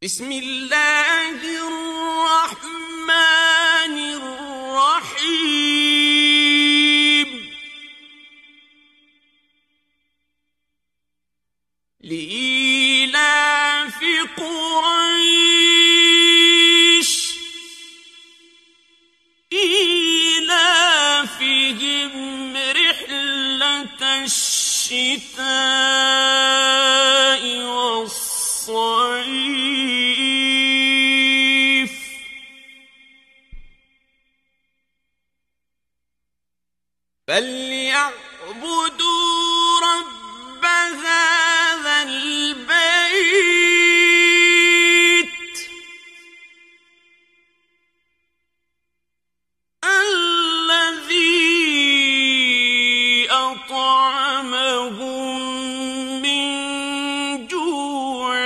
بسم الله الرحمن الرحيم لإيلاف قريش إيلافهم رحلة الشتاء والصيف فليعبدوا رب هذا البيت الذي أطعمهم من جوع